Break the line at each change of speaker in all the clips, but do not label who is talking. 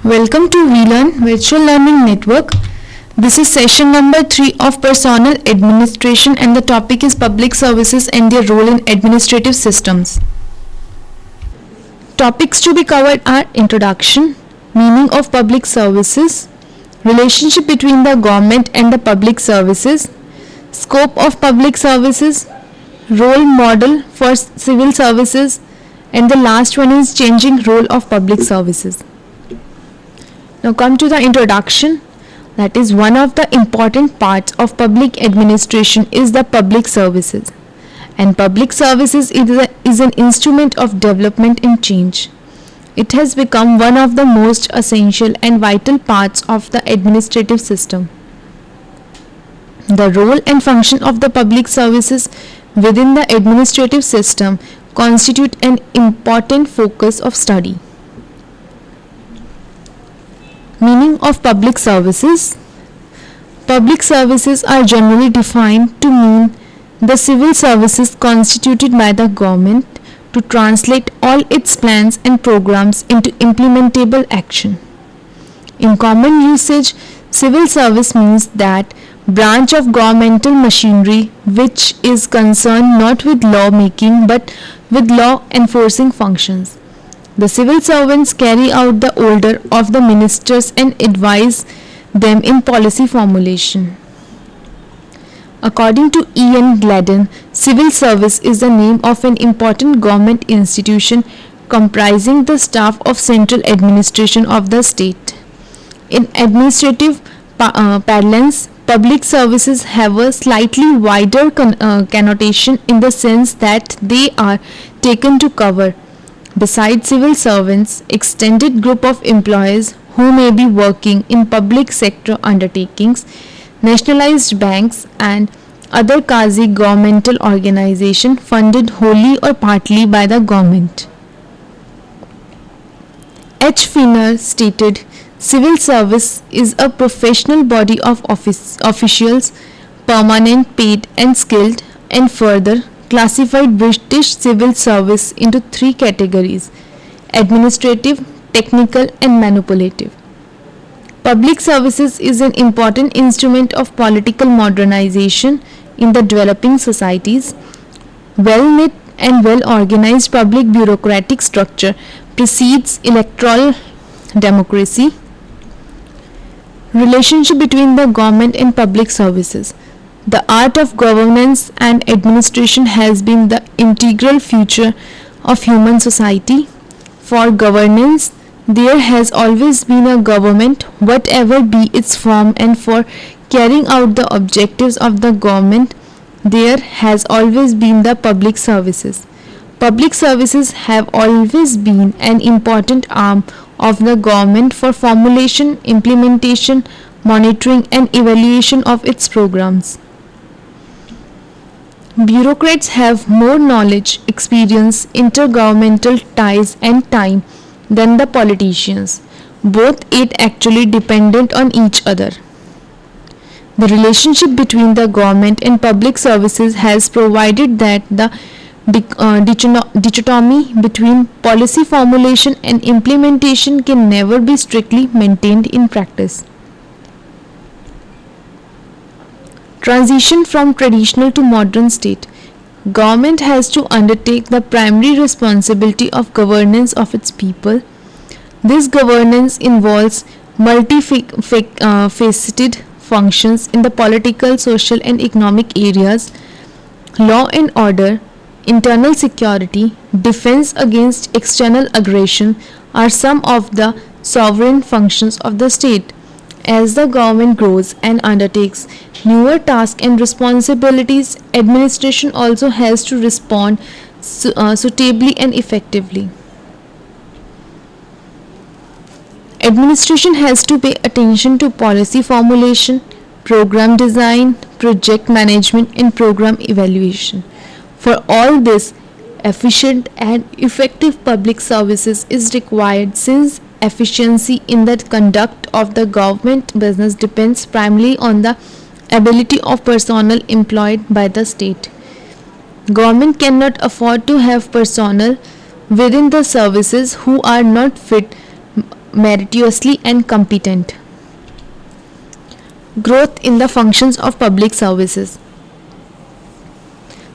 Welcome to VLearn Virtual Learning Network. This is session number 3 of Personal Administration and the topic is Public Services and their role in administrative systems. Topics to be covered are Introduction, Meaning of Public Services, Relationship between the Government and the Public Services, Scope of Public Services, Role Model for Civil Services, and the last one is Changing Role of Public Services. Now come to the introduction. That is, one of the important parts of public administration is the public services. And public services is an instrument of development and change. It has become one of the most essential and vital parts of the administrative system. The role and function of the public services within the administrative system constitute an important focus of study. Meaning of public services. Public services are generally defined to mean the civil services constituted by the government to translate all its plans and programs into implementable action. In common usage, civil service means that branch of governmental machinery which is concerned not with law making but with law enforcing functions. The civil servants carry out the order of the ministers and advise them in policy formulation. According to E. N. Gladden, civil service is the name of an important government institution comprising the staff of central administration of the state. In administrative parlance, public services have a slightly wider connotation in the sense that they are taken to cover, besides civil servants, extended group of employees who may be working in public sector undertakings, nationalized banks and other quasi-governmental organizations funded wholly or partly by the government. H. Finner stated, civil service is a professional body of officials, permanent, paid and skilled, and further classified British civil service into 3 categories: administrative, technical and manipulative. Public services is an important instrument of political modernization in the developing societies. Well-knit and well-organized public bureaucratic structure precedes electoral democracy. Relationship between the government and public services. The art of governance and administration has been the integral feature of human society. For governance, there has always been a government, whatever be its form, and for carrying out the objectives of the government, there has always been the public services. Public services have always been an important arm of the government for formulation, implementation, monitoring, and evaluation of its programs. Bureaucrats have more knowledge, experience, intergovernmental ties and time than the politicians, both yet actually dependent on each other. The relationship between the government and public services has provided that the dichotomy between policy formulation and implementation can never be strictly maintained in practice. Transition from traditional to modern state. Government has to undertake the primary responsibility of governance of its people. This governance involves multifaceted functions in the political, social and economic areas. Law and order, internal security, defense against external aggression are some of the sovereign functions of the state. As the government grows and undertakes newer tasks and responsibilities, administration also has to respond suitably and effectively. Administration has to pay attention to policy formulation, program design, project management and program evaluation. For all this, efficient and effective public services is required, since efficiency in the conduct of the government business depends primarily on the ability of personnel employed by the state. Government cannot afford to have personnel within the services who are not fit meritoriously and competent. Growth in the functions of public services.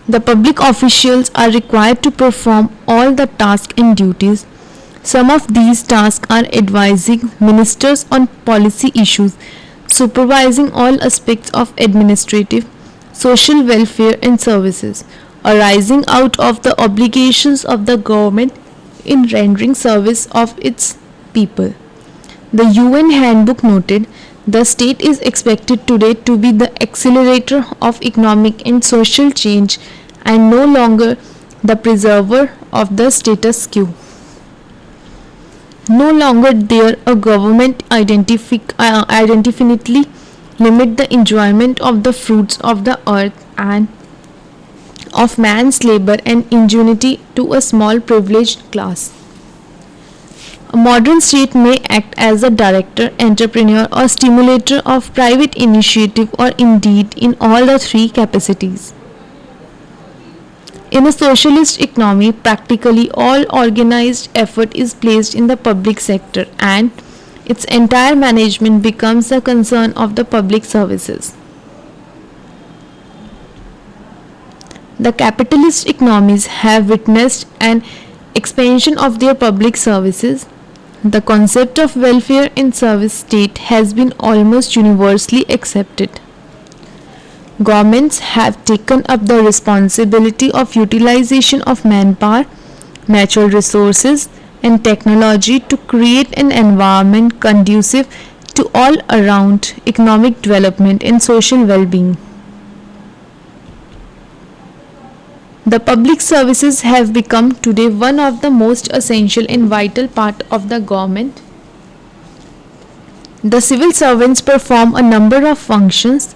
The public officials are required to perform all the tasks and duties. Some of these tasks are advising ministers on policy issues, supervising all aspects of administrative, social welfare and services, arising out of the obligations of the government in rendering service of its people. The UN Handbook noted, the state is expected today to be the accelerator of economic and social change and no longer the preserver of the status quo. No longer dare a government indefinitely limit the enjoyment of the fruits of the earth and of man's labor and ingenuity to a small privileged class. A modern state may act as a director, entrepreneur, or stimulator of private initiative, or indeed in all the three capacities. In a socialist economy, practically all organized effort is placed in the public sector and its entire management becomes the concern of the public services. The capitalist economies have witnessed an expansion of their public services. The concept of welfare in service state has been almost universally accepted. Governments have taken up the responsibility of utilization of manpower, natural resources, and technology to create an environment conducive to all around economic development and social well-being. The public services have become today one of the most essential and vital part of the government. The civil servants perform a number of functions.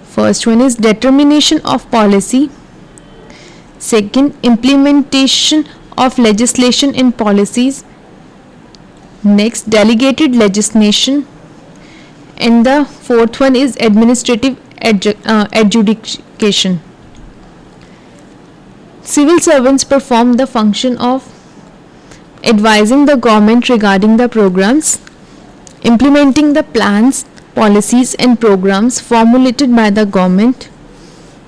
First one is determination of policy. Second, implementation of legislation and policies. Next, delegated legislation. And the fourth one is administrative adjudication. Civil servants perform the function of advising the government regarding the programs, implementing the plans, policies and programs formulated by the government,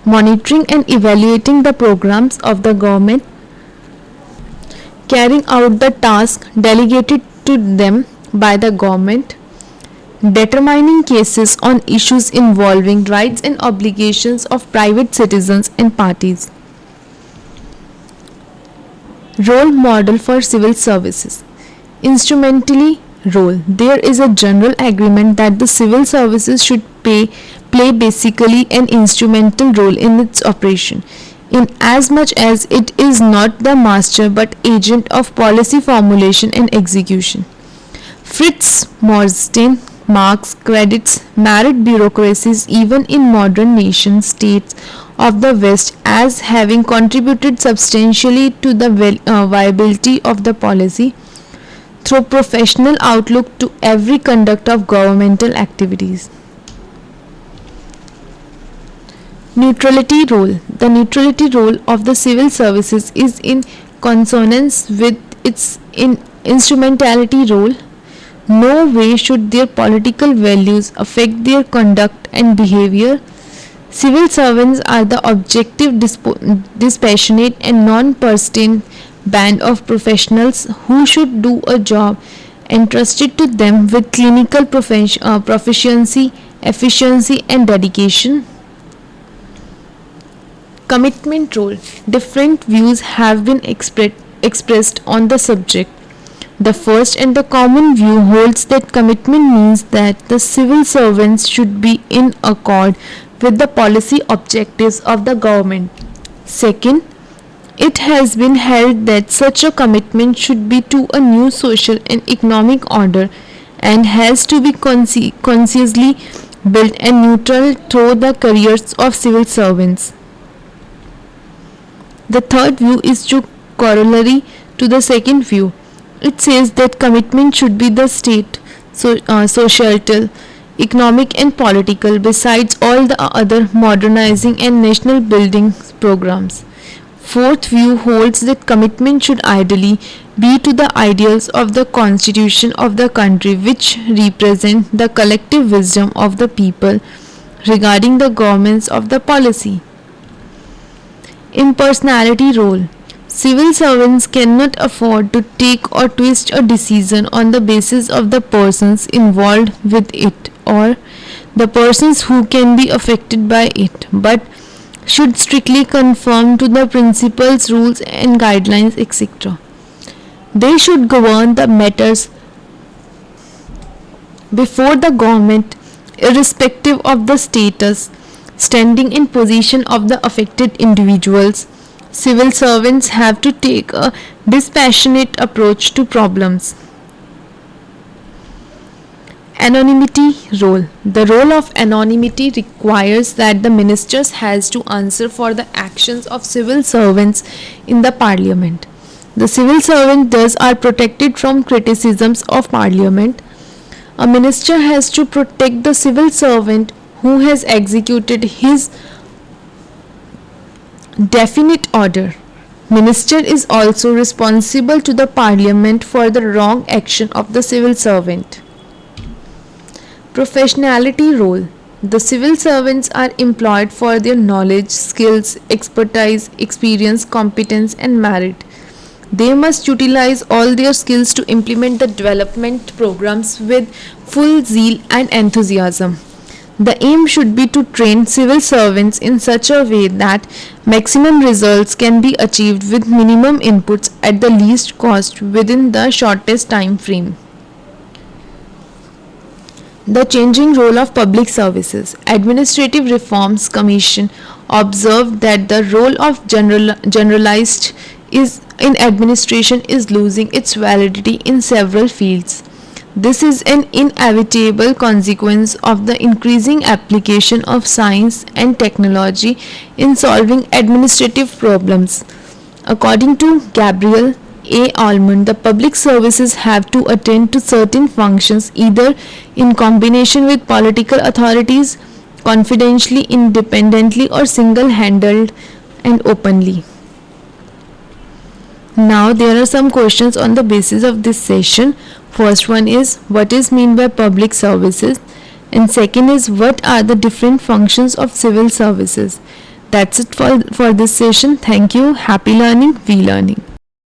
monitoring and evaluating the programs of the government, carrying out the task delegated to them by the government, determining cases on issues involving rights and obligations of private citizens and parties. Role model for civil services. Instrumentally role. There is a general agreement that the civil services should play basically an instrumental role in its operation, in as much as it is not the master but agent of policy formulation and execution. Fritz Morgenstern Marx credits merit bureaucracies even in modern nation states of the West as having contributed substantially to the viability of the policy through professional outlook to every conduct of governmental activities. Neutrality role. The neutrality role of the civil services is in consonance with its instrumentality role. No way should their political values affect their conduct and behavior. Civil servants are the objective, dispassionate and non-partisan band of professionals who should do a job entrusted to them with clinical proficiency, efficiency and dedication. Commitment role. Different views have been expressed on the subject. The first and the common view holds that commitment means that the civil servants should be in accord with the policy objectives of the government. Second, it has been held that such a commitment should be to a new social and economic order and has to be consciously built and neutral through the careers of civil servants. The third view is to corollary to the second view. It says that commitment should be the state, societal, economic and political besides all the other modernizing and national building programs. Fourth view holds that commitment should ideally be to the ideals of the constitution of the country, which represent the collective wisdom of the people regarding the governments of the policy. Impersonality role. Civil servants cannot afford to take or twist a decision on the basis of the persons involved with it or the persons who can be affected by it, but should strictly conform to the principles, rules, and guidelines, etc. They should govern the matters before the government, irrespective of the status, standing in position of the affected individuals. Civil servants have to take a dispassionate approach to problems. Anonymity role. The role of anonymity requires that the ministers has to answer for the actions of civil servants in the parliament. The civil servants thus are protected from criticisms of parliament. A minister has to protect the civil servant who has executed his definite order. Minister is also responsible to the parliament for the wrong action of the civil servant. Professionality role. The civil servants are employed for their knowledge, skills, expertise, experience, competence, and merit. They must utilize all their skills to implement the development programs with full zeal and enthusiasm. The aim should be to train civil servants in such a way that maximum results can be achieved with minimum inputs at the least cost within the shortest time frame. The changing role of public services. Administrative Reforms Commission observed that the role of generalized is in administration is losing its validity in several fields. This is an inevitable consequence of the increasing application of science and technology in solving administrative problems. According to Gabriel A. Almond, the public services have to attend to certain functions either in combination with political authorities, confidentially, independently, or single-handed and openly. Now there are some questions on the basis of this session. First one is, what is meant by public services? And second is, what are the different functions of civil services? That's it for this session. Thank you. Happy learning. We learning.